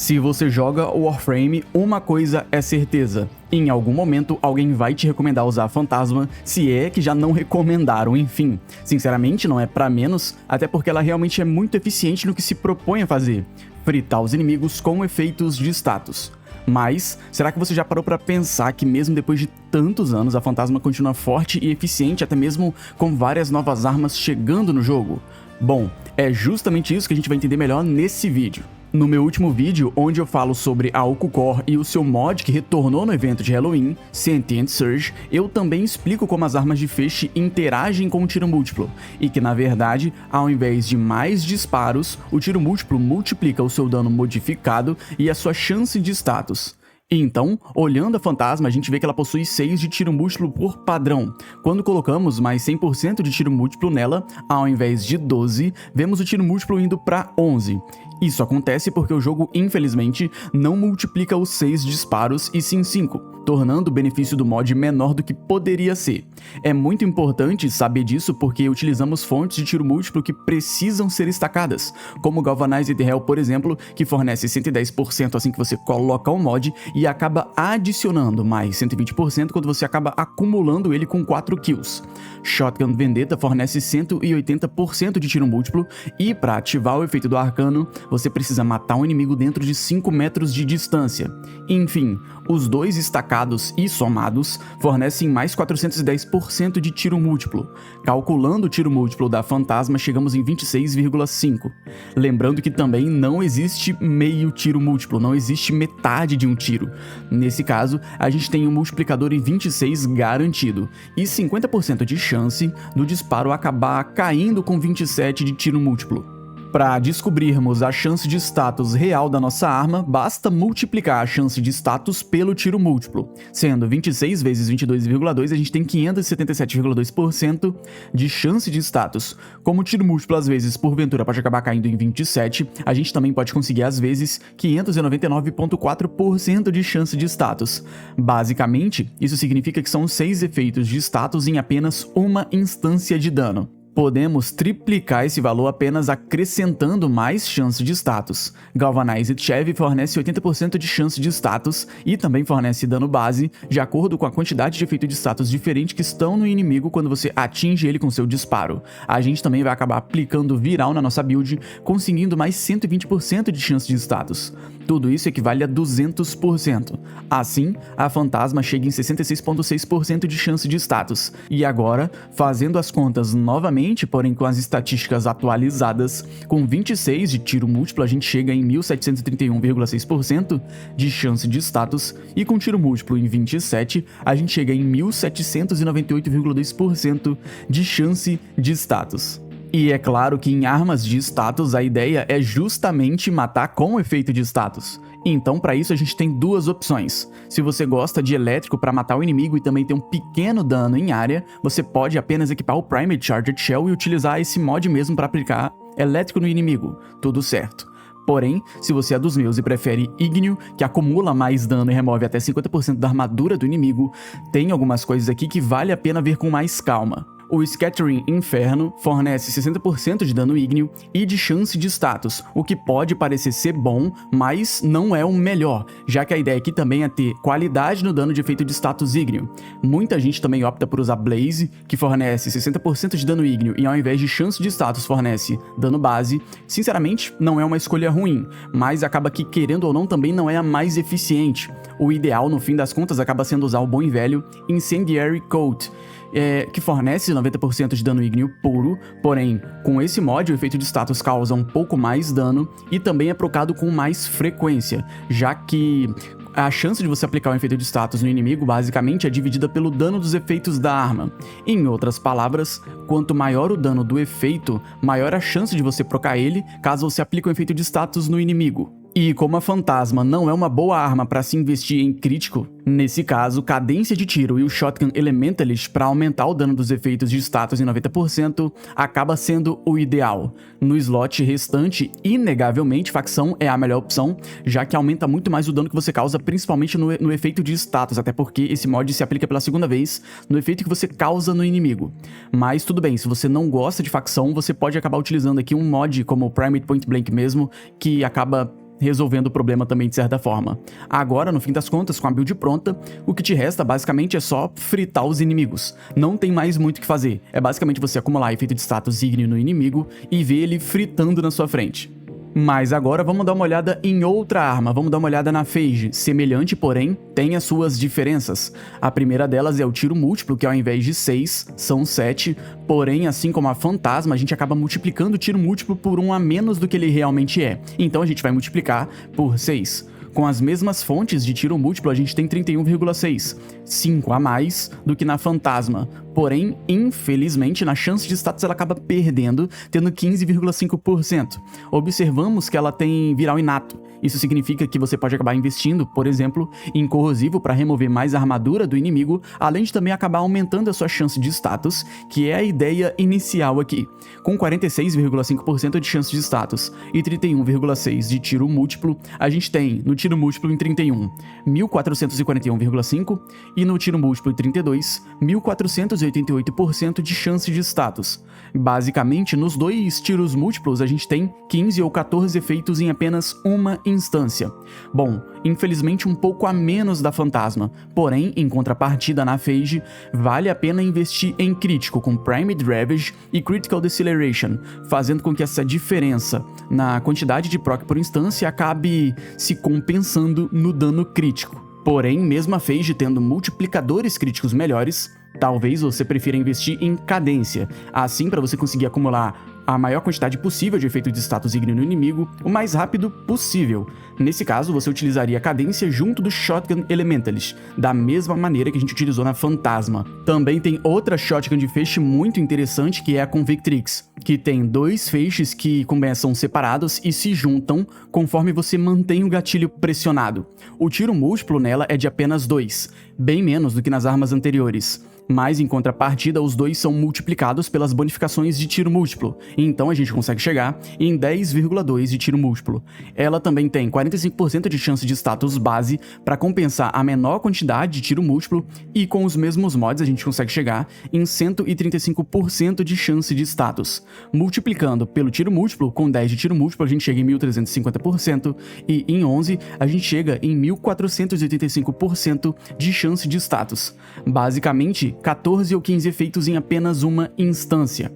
Se você joga Warframe, uma coisa é certeza: em algum momento alguém vai te recomendar usar Fantasma, se é que já não recomendaram, enfim. Sinceramente, não é pra menos, até porque ela realmente é muito eficiente no que se propõe a fazer: fritar os inimigos com efeitos de status. Mas, será que você já parou pra pensar que mesmo depois de tantos anos, a Fantasma continua forte e eficiente, até mesmo com várias novas armas chegando no jogo? Bom, é justamente isso que a gente vai entender melhor nesse vídeo. No meu último vídeo, onde eu falo sobre a Okucore e o seu mod que retornou no evento de Halloween, Sentient Surge, eu também explico como as armas de feixe interagem com o tiro múltiplo, e que na verdade, ao invés de mais disparos, o tiro múltiplo multiplica o seu dano modificado e a sua chance de status. Então, olhando a Fantasma, a gente vê que ela possui 6 de tiro múltiplo por padrão. Quando colocamos mais 100% de tiro múltiplo nela, ao invés de 12, vemos o tiro múltiplo indo para 11. Isso acontece porque o jogo, infelizmente, não multiplica os 6 disparos e sim 5, tornando o benefício do mod menor do que poderia ser. É muito importante saber disso porque utilizamos fontes de tiro múltiplo que precisam ser estacadas, como o Galvanized Hell, por exemplo, que fornece 110% assim que você coloca o mod e acaba adicionando mais 120% quando você acaba acumulando ele com 4 kills. Shotgun Vendetta fornece 180% de tiro múltiplo e, para ativar o efeito do arcano, você precisa matar um inimigo dentro de 5 metros de distância. Enfim, os dois estacados e somados fornecem mais 410% de tiro múltiplo. Calculando o tiro múltiplo da Fantasma, chegamos em 26,5. Lembrando que também não existe meio tiro múltiplo, não existe metade de um tiro. Nesse caso, a gente tem um multiplicador em 26 garantido, e 50% de chance do disparo acabar caindo com 27 de tiro múltiplo. Para descobrirmos a chance de status real da nossa arma, basta multiplicar a chance de status pelo tiro múltiplo. Sendo 26 vezes 22,2, a gente tem 577,2% de chance de status. Como o tiro múltiplo às vezes porventura pode acabar caindo em 27, a gente também pode conseguir às vezes 599,4% de chance de status. Basicamente, isso significa que são 6 efeitos de status em apenas uma instância de dano. Podemos triplicar esse valor apenas acrescentando mais chance de status. Galvanized Chevy fornece 80% de chance de status e também fornece dano base, de acordo com a quantidade de efeito de status diferente que estão no inimigo quando você atinge ele com seu disparo. A gente também vai acabar aplicando viral na nossa build, conseguindo mais 120% de chance de status. Tudo isso equivale a 200%. Assim, a Fantasma chega em 66,6% de chance de status. E agora, fazendo as contas novamente, porém com as estatísticas atualizadas, com 26 de tiro múltiplo a gente chega em 1.731,6% de chance de status, e com tiro múltiplo em 27 a gente chega em 1.798,2% de chance de status. E é claro que em armas de status a ideia é justamente matar com efeito de status. Então, para isso a gente tem duas opções. Se você gosta de elétrico para matar o inimigo e também ter um pequeno dano em área, você pode apenas equipar o Primed Charged Shell e utilizar esse mod mesmo para aplicar elétrico no inimigo. Tudo certo. Porém, se você é dos meus e prefere Ígneo, que acumula mais dano e remove até 50% da armadura do inimigo, tem algumas coisas aqui que vale a pena ver com mais calma. O Scattering Inferno fornece 60% de dano ígneo e de chance de status, o que pode parecer ser bom, mas não é o melhor, já que a ideia aqui também é ter qualidade no dano de efeito de status ígneo. Muita gente também opta por usar Blaze, que fornece 60% de dano ígneo e ao invés de chance de status fornece dano base. Sinceramente, não é uma escolha ruim, mas acaba que, querendo ou não, também não é a mais eficiente. O ideal, no fim das contas, acaba sendo usar o bom e velho Incendiary Coat, que fornece 90% de dano ígneo puro, porém, com esse mod o efeito de status causa um pouco mais dano e também é procado com mais frequência, já que a chance de você aplicar um efeito de status no inimigo basicamente é dividida pelo dano dos efeitos da arma. Em outras palavras, quanto maior o dano do efeito, maior a chance de você procar ele caso você aplique um efeito de status no inimigo. E como a Fantasma não é uma boa arma para se investir em crítico, nesse caso, cadência de tiro e o Shotgun Elementalist para aumentar o dano dos efeitos de status em 90% acaba sendo o ideal. No slot restante, inegavelmente, facção é a melhor opção, já que aumenta muito mais o dano que você causa, principalmente no efeito de status, até porque esse mod se aplica pela segunda vez no efeito que você causa no inimigo. Mas tudo bem, se você não gosta de facção, você pode acabar utilizando aqui um mod como o Primed Point Blank mesmo, que acaba resolvendo o problema também de certa forma. Agora, no fim das contas, com a build pronta, o que te resta basicamente é só fritar os inimigos. Não tem mais muito o que fazer. É basicamente você acumular efeito de status ígneo no inimigo e ver ele fritando na sua frente. Mas agora vamos dar uma olhada em outra arma, vamos dar uma olhada na Phage, semelhante porém tem as suas diferenças. A primeira delas é o tiro múltiplo, que ao invés de 6, são 7, porém assim como a Fantasma, a gente acaba multiplicando o tiro múltiplo por 1 a menos do que ele realmente é. Então a gente vai multiplicar por 6. Com as mesmas fontes de tiro múltiplo, a gente tem 31,6, 5 a mais do que na Fantasma. Porém, infelizmente, na chance de status ela acaba perdendo, tendo 15,5%. Observamos que ela tem viral inato. Isso significa que você pode acabar investindo, por exemplo, em corrosivo para remover mais a armadura do inimigo, além de também acabar aumentando a sua chance de status, que é a ideia inicial aqui. Com 46,5% de chance de status e 31,6% de tiro múltiplo, a gente tem no tiro múltiplo em 31, 1441,5% e no tiro múltiplo em 32, 1488% de chance de status. Basicamente, nos dois tiros múltiplos a gente tem 15 ou 14 efeitos em apenas uma instância. Bom, infelizmente um pouco a menos da Fantasma, porém, em contrapartida na Phage, vale a pena investir em crítico com Primed Ravage e Critical Deceleration, fazendo com que essa diferença na quantidade de proc por instância acabe se compensando no dano crítico. Porém, mesmo a Phage tendo multiplicadores críticos melhores, talvez você prefira investir em cadência, assim para você conseguir acumular a maior quantidade possível de efeito de status ígneo no inimigo o mais rápido possível. Nesse caso, você utilizaria a cadência junto do Shotgun Elementalist, da mesma maneira que a gente utilizou na Fantasma. Também tem outra Shotgun de feixe muito interessante, que é a Convictrix, que tem 2 feixes que começam separados e se juntam conforme você mantém o gatilho pressionado. O tiro múltiplo nela é de apenas 2, bem menos do que nas armas anteriores. Mas, em contrapartida, os dois são multiplicados pelas bonificações de tiro múltiplo, então a gente consegue chegar em 10,2 de tiro múltiplo. Ela também tem 45% de chance de status base para compensar a menor quantidade de tiro múltiplo, e com os mesmos mods a gente consegue chegar em 135% de chance de status. Multiplicando pelo tiro múltiplo, com 10 de tiro múltiplo a gente chega em 1350%, e em 11 a gente chega em 1485% de chance de status. Basicamente, 14 ou 15 efeitos em apenas uma instância.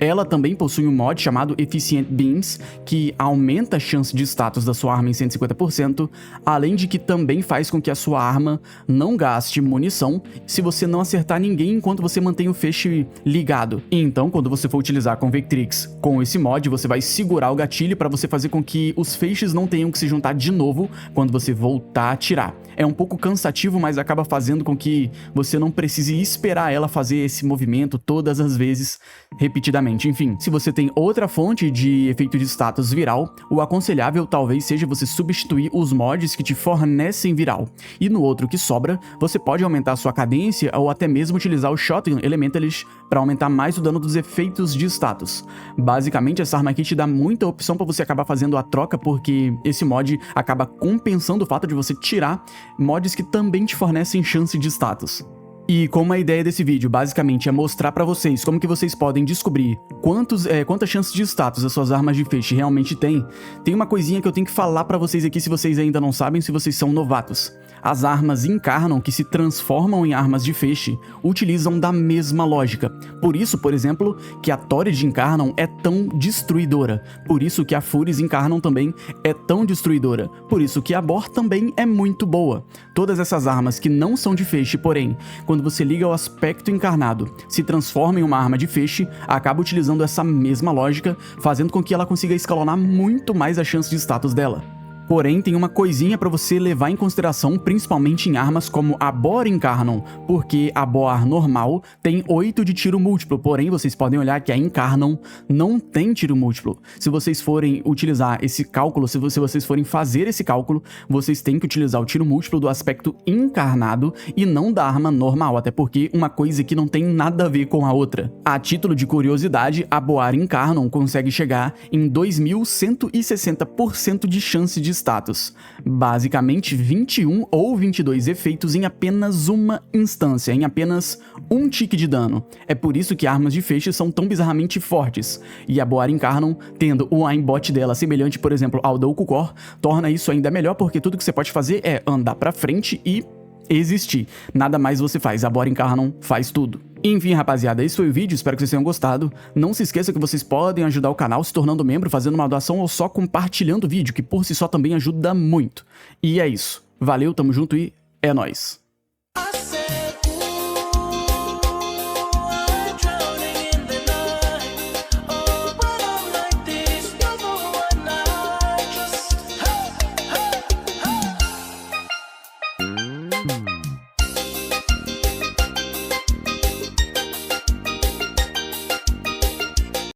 Ela também possui um mod chamado Efficient Beams, que aumenta a chance de status da sua arma em 150%, além de que também faz com que a sua arma não gaste munição se você não acertar ninguém enquanto você mantém o feixe ligado. Então, quando você for utilizar a Convictrix com esse mod, você vai segurar o gatilho para você fazer com que os feixes não tenham que se juntar de novo quando você voltar a atirar. É um pouco cansativo, mas acaba fazendo com que você não precise esperar ela fazer esse movimento todas as vezes, repetidamente. Enfim, se você tem outra fonte de efeito de status viral, o aconselhável talvez seja você substituir os mods que te fornecem viral. E no outro que sobra, você pode aumentar sua cadência ou até mesmo utilizar o Shotgun Elementalist para aumentar mais o dano dos efeitos de status. Basicamente, essa arma aqui te dá muita opção para você acabar fazendo a troca, porque esse mod acaba compensando o fato de você tirar mods que também te fornecem chance de status. E como a ideia desse vídeo basicamente é mostrar pra vocês como que vocês podem descobrir quantas chances de status as suas armas de feixe realmente têm, tem uma coisinha que eu tenho que falar pra vocês aqui se vocês ainda não sabem, se vocês são novatos. As armas Incarnam que se transformam em armas de feixe utilizam da mesma lógica. Por isso, por exemplo, que a Torrid Incarnam é tão destruidora. Por isso que a Furies Incarnam também é tão destruidora. Por isso que a Bor também é muito boa. Todas essas armas que não são de feixe, porém, quando você liga ao aspecto encarnado, se transforma em uma arma de feixe, acaba utilizando essa mesma lógica, fazendo com que ela consiga escalonar muito mais a chance de status dela. Porém, tem uma coisinha pra você levar em consideração, principalmente em armas como a Bor Incarnam, porque a Bor normal tem 8 de tiro múltiplo, porém vocês podem olhar que a Incarnam não tem tiro múltiplo. Se vocês forem utilizar esse cálculo, se vocês forem fazer esse cálculo, vocês têm que utilizar o tiro múltiplo do aspecto encarnado e não da arma normal, até porque uma coisa aqui não tem nada a ver com a outra. A título de curiosidade, a Bor Incarnam consegue chegar em 2160% de chance de status. Basicamente 21 ou 22 efeitos em apenas uma instância, em apenas um tique de dano. É por isso que armas de feixe são tão bizarramente fortes. E a Boar Incarnum, tendo o aimbot dela semelhante, por exemplo, ao da Ukukor, torna isso ainda melhor porque tudo que você pode fazer é andar pra frente e existir. Nada mais você faz, a Boar Incarnum faz tudo. Enfim, rapaziada, esse foi o vídeo, espero que vocês tenham gostado. Não se esqueça que vocês podem ajudar o canal se tornando membro, fazendo uma doação ou só compartilhando o vídeo, que por si só também ajuda muito. E é isso. Valeu, tamo junto e é nóis.